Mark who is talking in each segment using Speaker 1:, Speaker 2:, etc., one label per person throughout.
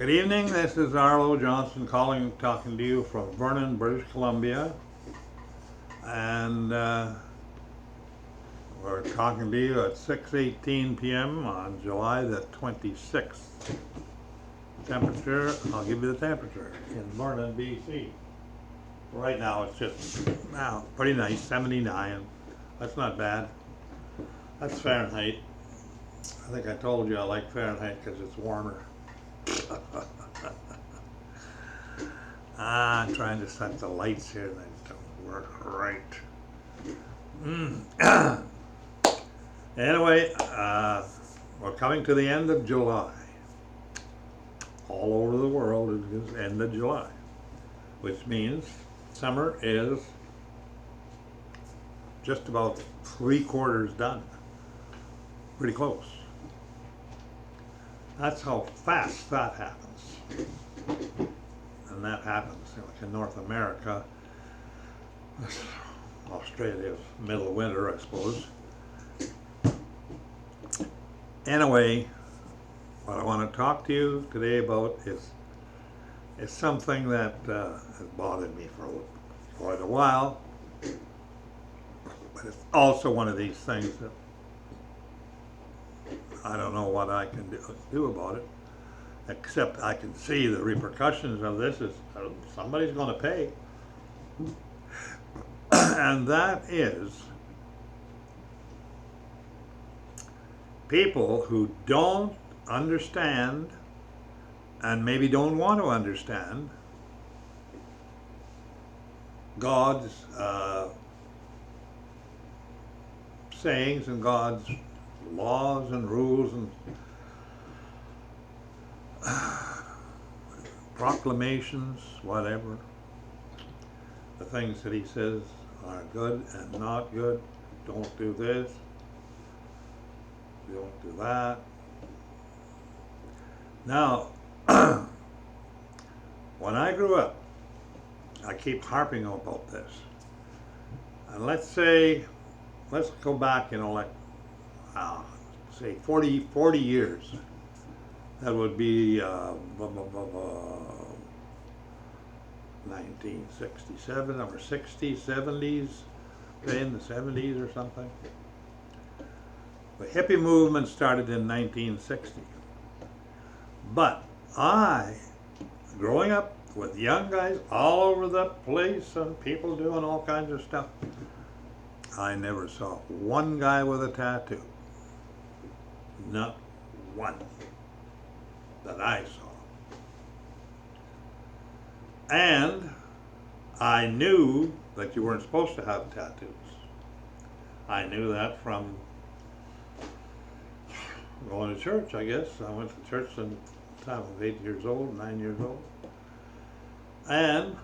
Speaker 1: Good evening, this is Arlo Johnson talking to you from Vernon, British Columbia. And we're talking to you at 6:18 p.m. on July the 26th. Temperature, I'll give you the temperature in Vernon, BC. Right now it's just, pretty nice, 79. That's not bad. That's Fahrenheit. I think I told you I like Fahrenheit because it's warmer. I'm trying to set the lights here and they don't work right. Anyway, we're coming to the end of July. All over the world it is end of July, which means summer is just about 3/4 done. Pretty close. That's how fast that happens. And that happens like in North America. Australia's middle of winter, I suppose. Anyway, what I want to talk to you today about is something that has bothered me for quite a while. But it's also one of these things that I don't know what I can do about it, except I can see the repercussions of this is somebody's going to pay. And that is people who don't understand and maybe don't want to understand God's sayings and God's laws and rules and proclamations, whatever. The things that he says are good and not good. Don't do this. Don't do that. Now, when I grew up, I keep harping about this. And let's go back, say 40 years. That would be 1967 or 60s, 70s, in the 70s or something. The hippie movement started in 1960. But growing up with young guys all over the place and people doing all kinds of stuff, I never saw one guy with a tattoo. Not one that I saw. And I knew that you weren't supposed to have tattoos. I knew that from going to church, I guess. I went to church from the time I was 8 years old, 9 years old. And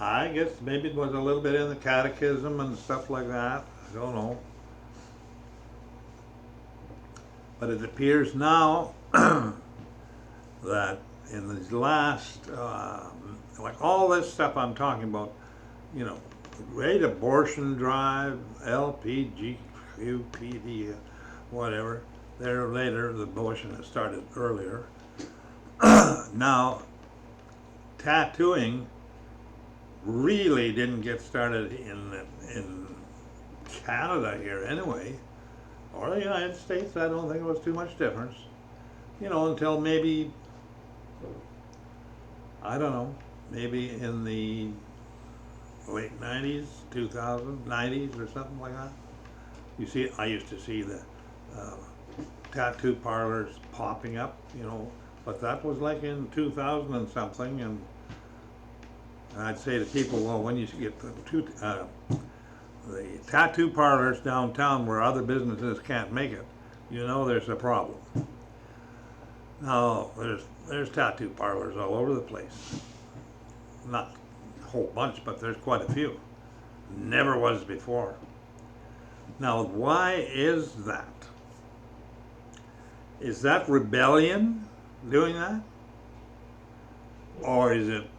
Speaker 1: I guess maybe it was a little bit in the catechism and stuff like that. I don't know. But it appears now that in these last, like all this stuff I'm talking about, great abortion drive, LPGQ, PD, whatever. There later, the abortion has started earlier. Now, tattooing really didn't get started in Canada here anyway, or the United States. I don't think it was too much difference, until maybe, I don't know, maybe in the late 90s, 2000s, 90s or something like that. I used to see the tattoo parlors popping up, but that was like in 2000 and something, and I'd say to people, well, when you get the tattoo parlors downtown where other businesses can't make it, there's a problem. Now, there's tattoo parlors all over the place. Not a whole bunch, but there's quite a few. Never was before. Now, why is that? Is that rebellion doing that? Or is it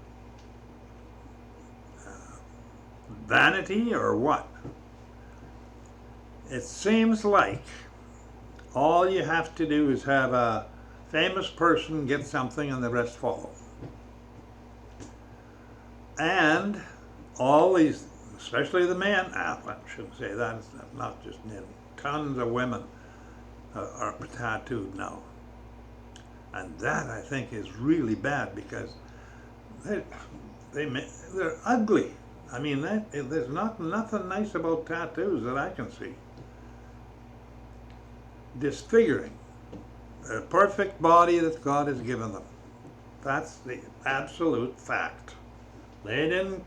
Speaker 1: vanity or what? It seems like all you have to do is have a famous person gets something and the rest follow. And all these, especially the men, I shouldn't say that, it's not just men, tons of women are tattooed now. And that, I think, is really bad because they're ugly. I mean, there's nothing nice about tattoos that I can see. Disfiguring the perfect body that God has given them. That's the absolute fact. They didn't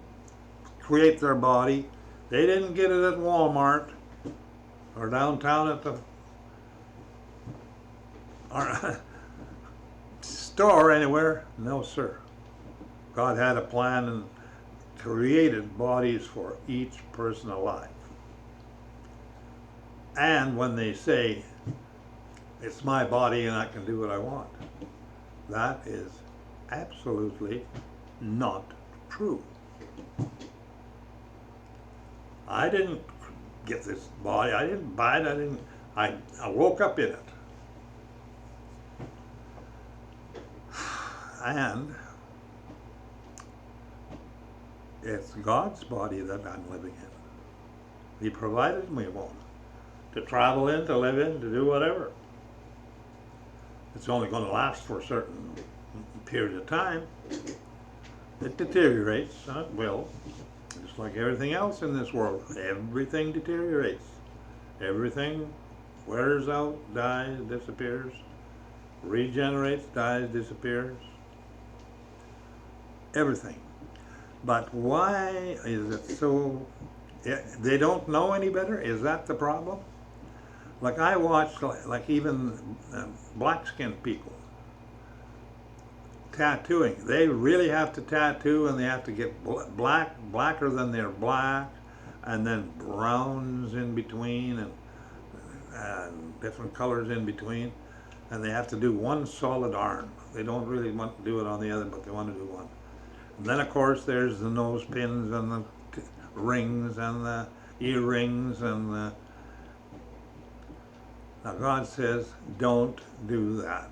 Speaker 1: create their body. They didn't get it at Walmart or downtown at the store anywhere. No, sir. God had a plan and created bodies for each person alive. And when they say, it's my body and I can do what I want, that is absolutely not true. I didn't get this body. I didn't buy it. I woke up in it. And it's God's body that I'm living in. He provided me one to travel in, to live in, to do whatever. It's only going to last for a certain period of time. It deteriorates, and it will. Just like everything else in this world, everything deteriorates. Everything wears out, dies, disappears, regenerates, dies, disappears. Everything. But why is it so? They don't know any better? Is that the problem? Like I watched, like even black-skinned people tattooing. They really have to tattoo, and they have to get blacker than they're black, and then browns in between, and different colors in between, and they have to do one solid arm. They don't really want to do it on the other, but they want to do one. And then, of course, there's the nose pins and the rings and the earrings and the... Now, God says, don't do that.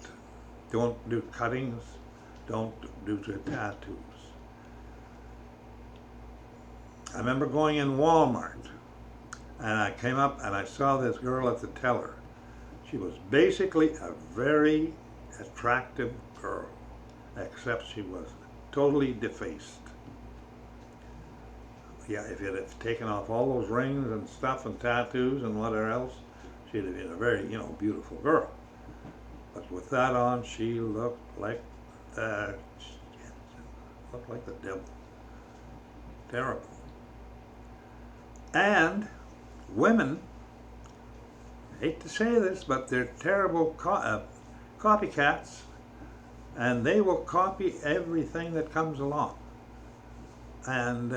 Speaker 1: Don't do cuttings. Don't do tattoos. I remember going in Walmart, and I came up and I saw this girl at the teller. She was basically a very attractive girl, except she was totally defaced. Yeah, if you'd have taken off all those rings and stuff and tattoos and whatever else, she'd have been a very, beautiful girl. But with that on, she looked like the devil. Terrible. And women, I hate to say this, but they're terrible copycats, and they will copy everything that comes along. And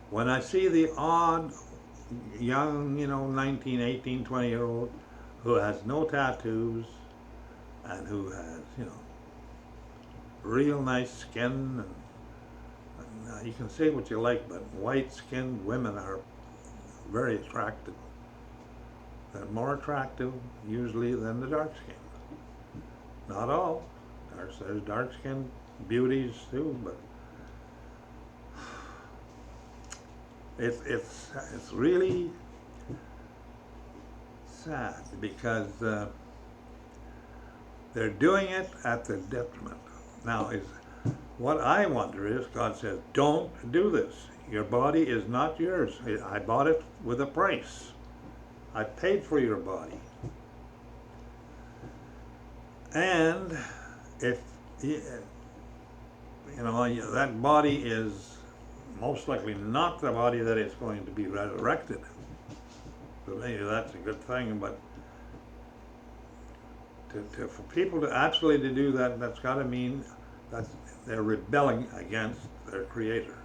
Speaker 1: when I see the odd young, 19, 18, 20-year-old who has no tattoos and who has, real nice skin, and you can say what you like, but white-skinned women are very attractive. They're more attractive usually than the dark-skinned. Not all. There's dark-skinned beauties too, but it's really sad because they're doing it at their detriment. Now, what I wonder is, God says, don't do this. Your body is not yours. I bought it with a price. I paid for your body. And if, that body is most likely not the body that is going to be resurrected. So maybe that's a good thing, but for people to actually to do that, that's got to mean that they're rebelling against their Creator.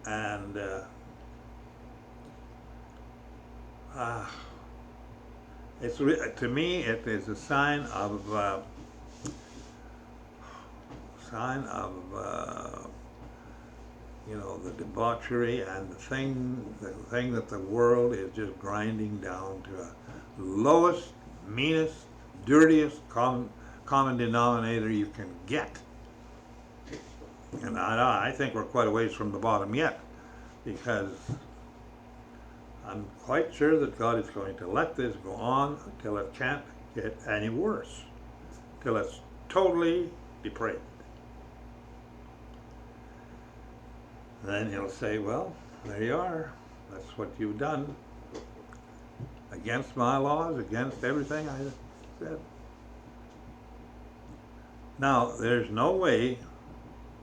Speaker 1: And to me, it is a sign of the debauchery and the thing that the world is just grinding down to a lowest, meanest, dirtiest common denominator you can get. And I think we're quite a ways from the bottom yet, because I'm quite sure that God is going to let this go on until it can't get any worse, till it's totally depraved. Then he'll say, well, there you are. That's what you've done. Against my laws, against everything I said. Now, there's no way,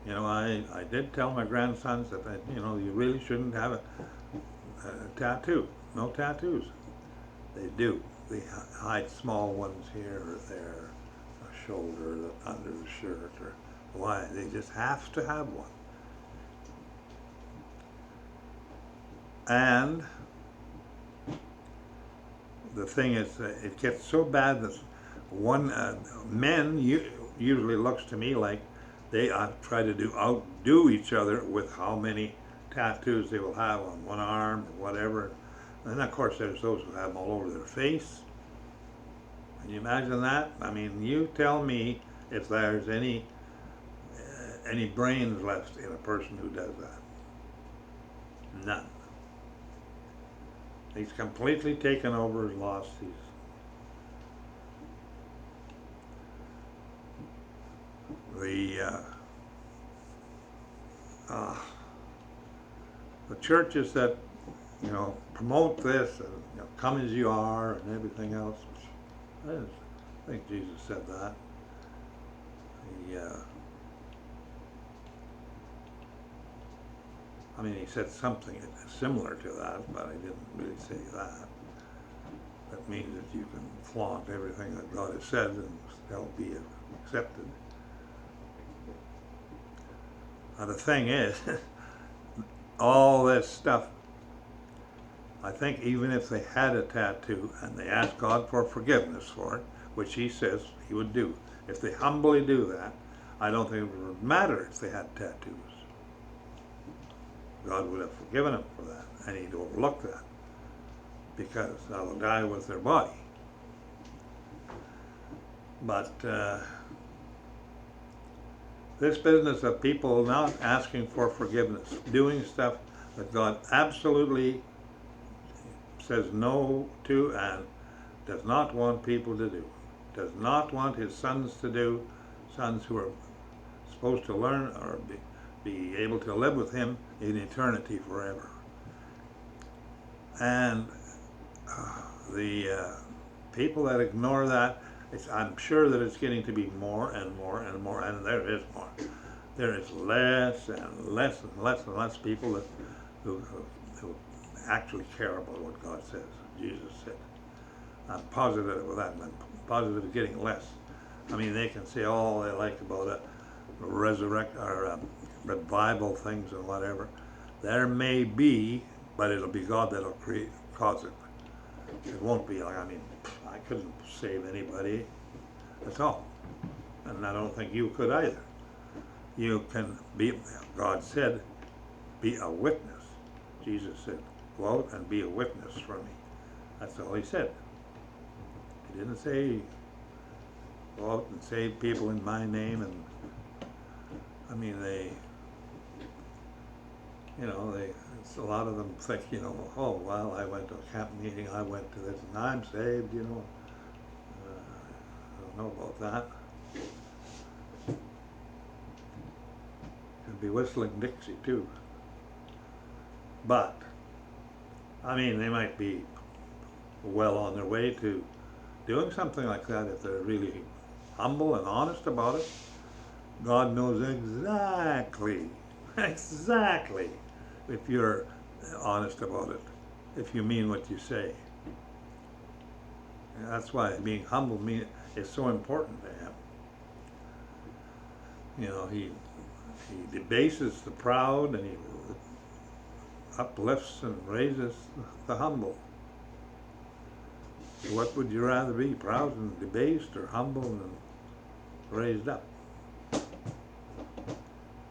Speaker 1: you know, I did tell my grandsons that, you know, you really shouldn't have a tattoo. No tattoos. They do. They hide small ones here or there, a shoulder, under the shirt, or why. They just have to have one. And the thing is, it gets so bad that men usually looks to me like they try to outdo each other with how many tattoos they will have on one arm or whatever. And of course there's those who have them all over their face. Can you imagine that? I mean, you tell me if there's any brains left in a person who does that. None. He's completely taken over, lost his. The churches that, you know, promote this and, you know, come as you are and everything else, which I think Jesus said that. I mean, he said something similar to that, but I didn't really say that. That means that you can flaunt everything that God has said and still be accepted. Now, the thing is, all this stuff, I think even if they had a tattoo and they asked God for forgiveness for it, which he says he would do, if they humbly do that, I don't think it would matter if they had tattoos. God would have forgiven them for that, and he'd overlook that, because they'll die with their body. But this business of people not asking for forgiveness, doing stuff that God absolutely says no to and does not want people to do, does not want his sons to do, sons who are supposed to learn or be able to live with him in eternity forever. And the people that ignore that, I'm sure that it's getting to be more and more and more, and there is more. There is less and less and less and less people who actually care about what God says, Jesus said. I'm positive of that. I'm positive it's getting less. I mean, they can say all they like about revival things and whatever. There may be, but it'll be God that'll cause it. It won't be like, I mean, I couldn't save anybody. That's all. And I don't think you could either. You can be, God said, be a witness. Jesus said, go out and be a witness for me. That's all he said. He didn't say, go out and save people in my name. And I mean, a lot of them think, you know, oh, well, I went to a camp meeting, I went to this, and I'm saved, you know. I don't know about that. Could be whistling Dixie, too. But, I mean, they might be well on their way to doing something like that if they're really humble and honest about it. God knows exactly if you're honest about it, if you mean what you say. And that's why being humble is so important to him. You know, he debases the proud and he uplifts and raises the humble. So what would you rather be, proud and debased, or humble and raised up?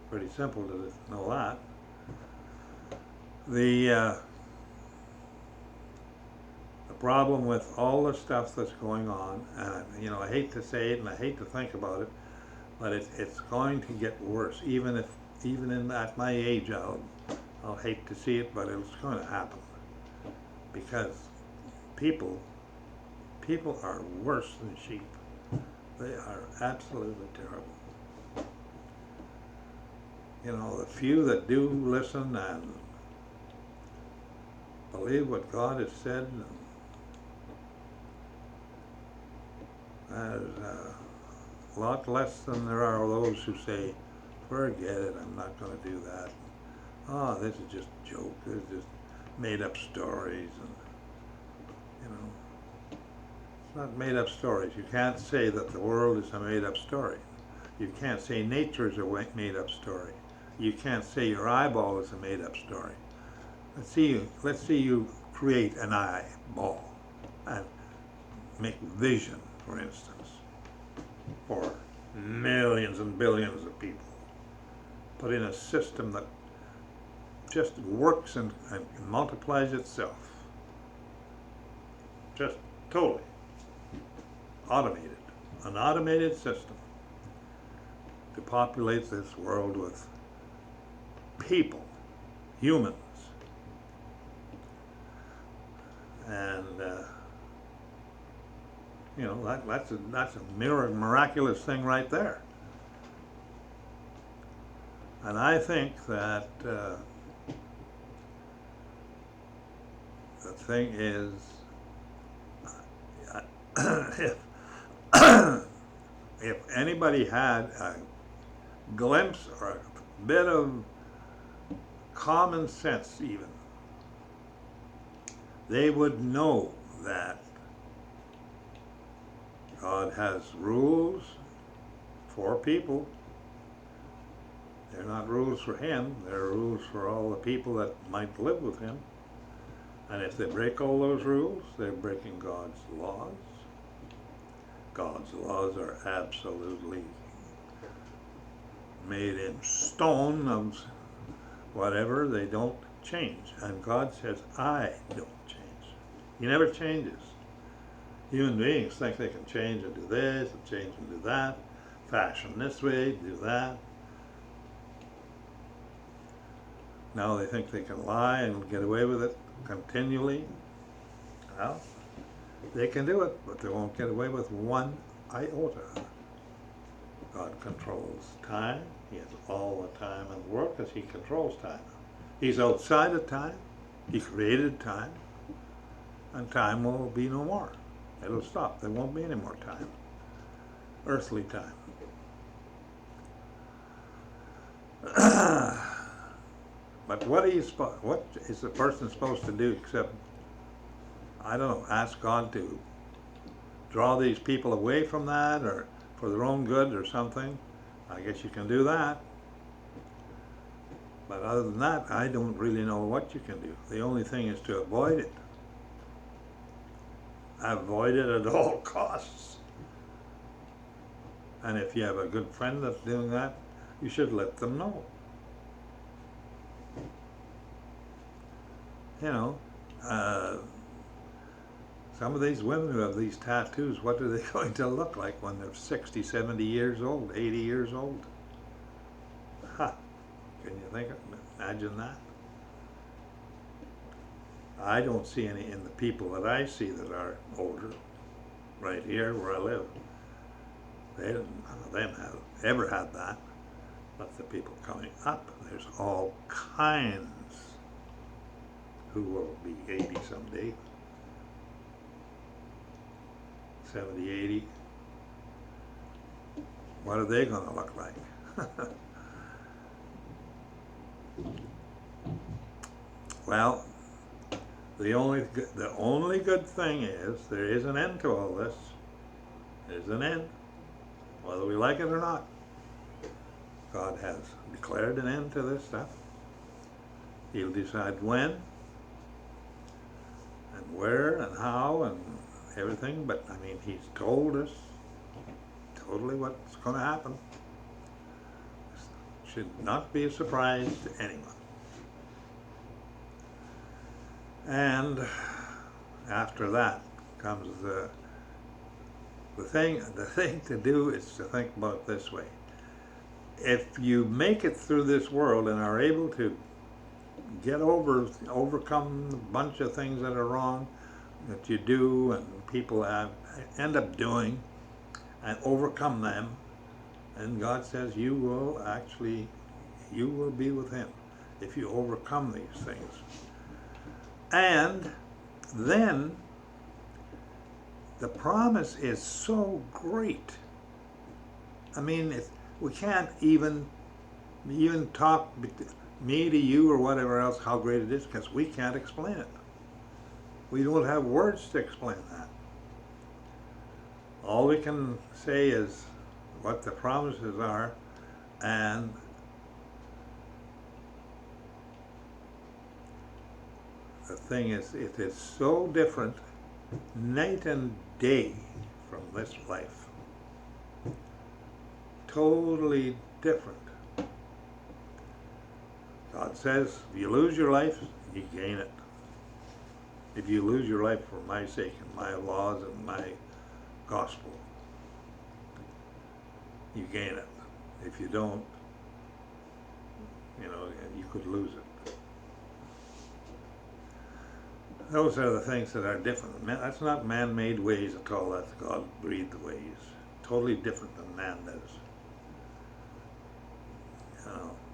Speaker 1: Pretty simple to know that. The problem with all the stuff that's going on, and you know, I hate to say it and I hate to think about it, but it's going to get worse. Even at my age, I'll hate to see it, but it's going to happen, because people are worse than sheep. They are absolutely terrible. You know, the few that do listen and believe what God has said, there's a lot less than there are those who say, forget it, I'm not going to do that. Oh, this is just a joke, this is just made up stories, and you know, it's not made up stories. You can't say that the world is a made up story. You can't say nature is a made up story. You can't say your eyeball is a made up story. Let's see you create an eyeball and make vision, for instance, for millions and billions of people. Put in a system that just works and multiplies itself. Just totally automated. An automated system to populate this world with people, humans. And you know, that's a miraculous thing right there. And I think that the thing is, if anybody had a glimpse or a bit of common sense even, they would know that God has rules for people. They're not rules for him, they're rules for all the people that might live with him. And if they break all those rules, they're breaking God's laws. God's laws are absolutely made in stone of whatever, they don't change. And God says, I don't change. He never changes. Human beings think they can change and do this, and change and do that, fashion this way, do that. Now they think they can lie and get away with it continually. Well, they can do it, but they won't get away with one iota. God controls time. He has all the time in the world because he controls time. He's outside of time. He created time. And time will be no more. It'll stop. There won't be any more time. Earthly time. But what is the person supposed to do except, I don't know, ask God to draw these people away from that, or for their own good or something? I guess you can do that. But other than that, I don't really know what you can do. The only thing is to avoid it. Avoid it at all costs. And if you have a good friend that's doing that, you should let them know. You know, some of these women who have these tattoos, what are they going to look like when they're 60, 70 years old, 80 years old? Ha! Can you think of, imagine that? I don't see any in the people that I see that are older, right here where I live. None of them have ever had that. But the people coming up, there's all kinds who will be 80 someday, 70, 80. What are they going to look like? Well, the only good thing is there is an end to all this. There's an end, whether we like it or not. God has declared an end to this stuff. He'll decide when and where and how and everything, but I mean, he's told us totally what's going to happen. It should not be a surprise to anyone. And after that comes the thing to do is to think about it this way. If you make it through this world and are able to overcome a bunch of things that are wrong that you do and people end up doing, and overcome them, and God says you will be with him if you overcome these things. And then the promise is so great. I mean, we can't even talk, me to you or whatever else, how great it is, because we can't explain it. We don't have words to explain that. All we can say is what the promises are, and the thing is, it is so different night and day from this life. Totally different. God says, if you lose your life, you gain it. If you lose your life for my sake and my laws and my gospel, you gain it. If you don't, you could lose it. Those are the things that are different. That's not man-made ways at all. That's God-breathed ways. Totally different than man does.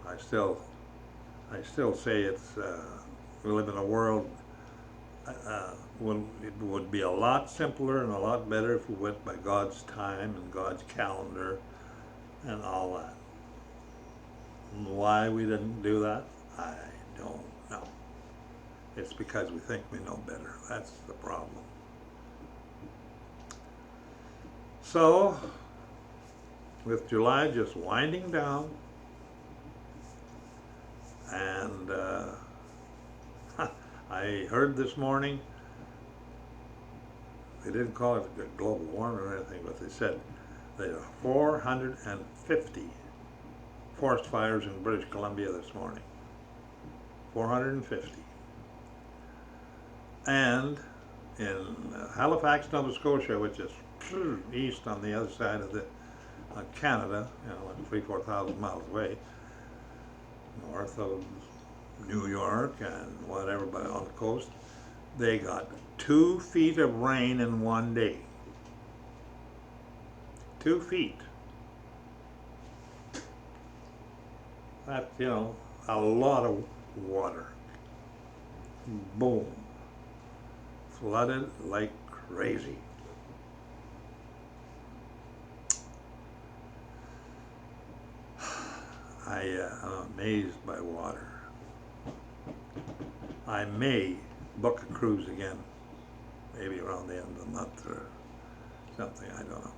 Speaker 1: I still say we live in a world. It would be a lot simpler and a lot better if we went by God's time and God's calendar and all that. And why we didn't do that, I don't know. It's because we think we know better. That's the problem. So, with July just winding down, and I heard this morning, they didn't call it global warming or anything, but they said there are 450 forest fires in British Columbia this morning. 450. And in Halifax, Nova Scotia, which is east on the other side of Canada, like 3,000-4,000 miles away, north of New York and whatever, but on the coast, they got 2 feet of rain in one day. 2 feet. That's, a lot of water. Boom. Flooded like crazy. I'm amazed by water. I may book a cruise again, maybe around the end of the month or something, I don't know.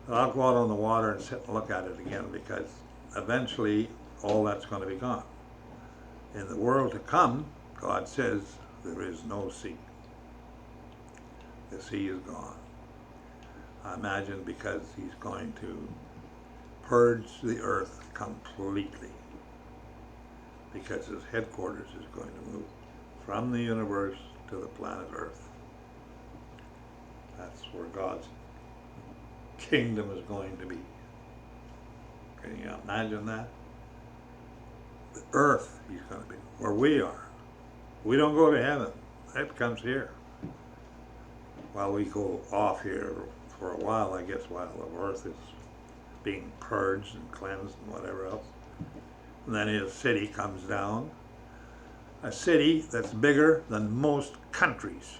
Speaker 1: But I'll go out on the water and sit and look at it again, because eventually all that's going to be gone. In the world to come, God says there is no sea. The sea is gone. I imagine because he's going to purge the earth completely, because his headquarters is going to move from the universe to the planet Earth. That's where God's kingdom is going to be. Can you imagine that? The earth he's going to be, where we are. We don't go to heaven. That comes here. While we go off here for a while, I guess, while the earth is being purged and cleansed and whatever else. And then his city comes down. A city that's bigger than most countries.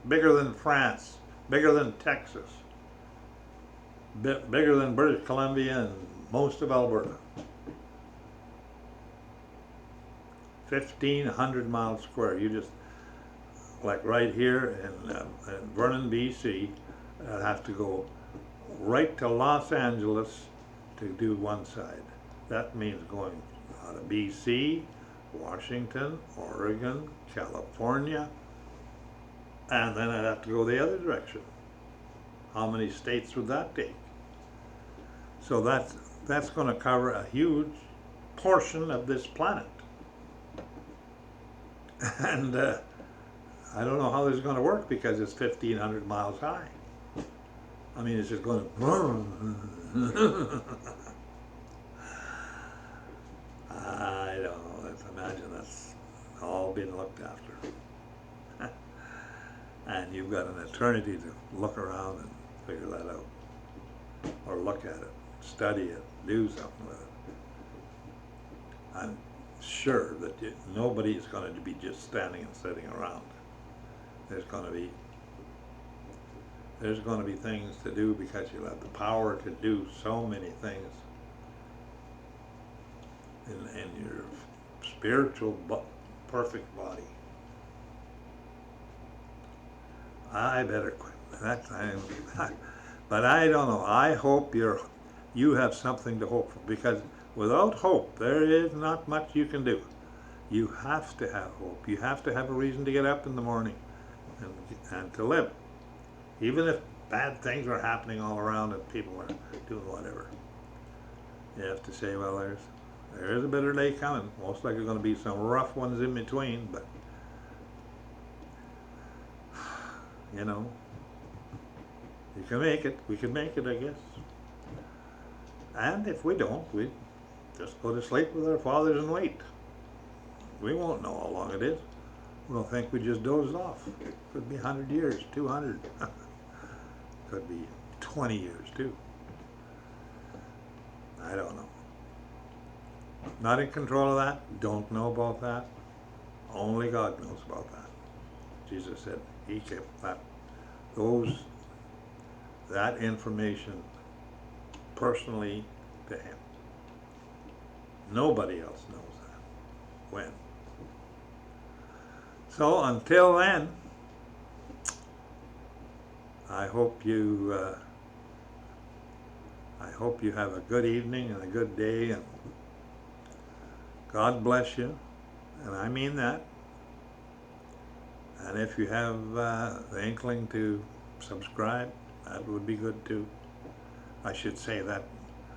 Speaker 1: Bigger than France, bigger than Texas, bigger than British Columbia and most of Alberta. 1,500 miles square. You just, like right here in Vernon, BC, have to go right to Los Angeles to do one side. That means going out of BC, Washington, Oregon, California, and then I'd have to go the other direction. How many states would that take? So that's going to cover a huge portion of this planet. And I don't know how this is going to work because it's 1,500 miles high. I mean, it's just going to... I don't know. Let's imagine that's all being looked after. And you've got an eternity to look around and figure that out. Or look at it, study it, do something with it. I'm sure that nobody is going to be just standing and sitting around. There's going to be things to do because you'll have the power to do so many things in your spiritual perfect body. I better quit. That time, but I don't know. I hope you have something to hope for, because without hope, there is not much you can do. You have to have hope. You have to have a reason to get up in the morning and to live. Even if bad things are happening all around and people are doing whatever. You have to say, well, there is a better day coming. Most likely going to be some rough ones in between, but you know, you can make it. We can make it, I guess. And if we don't, we just go to sleep with our fathers and wait. We won't know how long it is. We'll think we just dozed off. Could be 100 years, 200. Could be 20 years too. I don't know. Not in control of that. Don't know about that. Only God knows about that. Jesus said he kept that information personally to him. Nobody else knows that. When? So until then, I hope you have a good evening and a good day, and God bless you, and I mean that. And if you have the inkling to subscribe, that would be good too. I should say that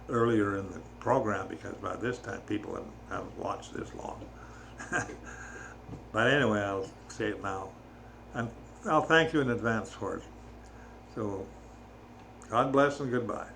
Speaker 1: earlier in the program, because by this time people haven't watched this long. But anyway, I'll say it now. And I'll thank you in advance for it. So, God bless and goodbye.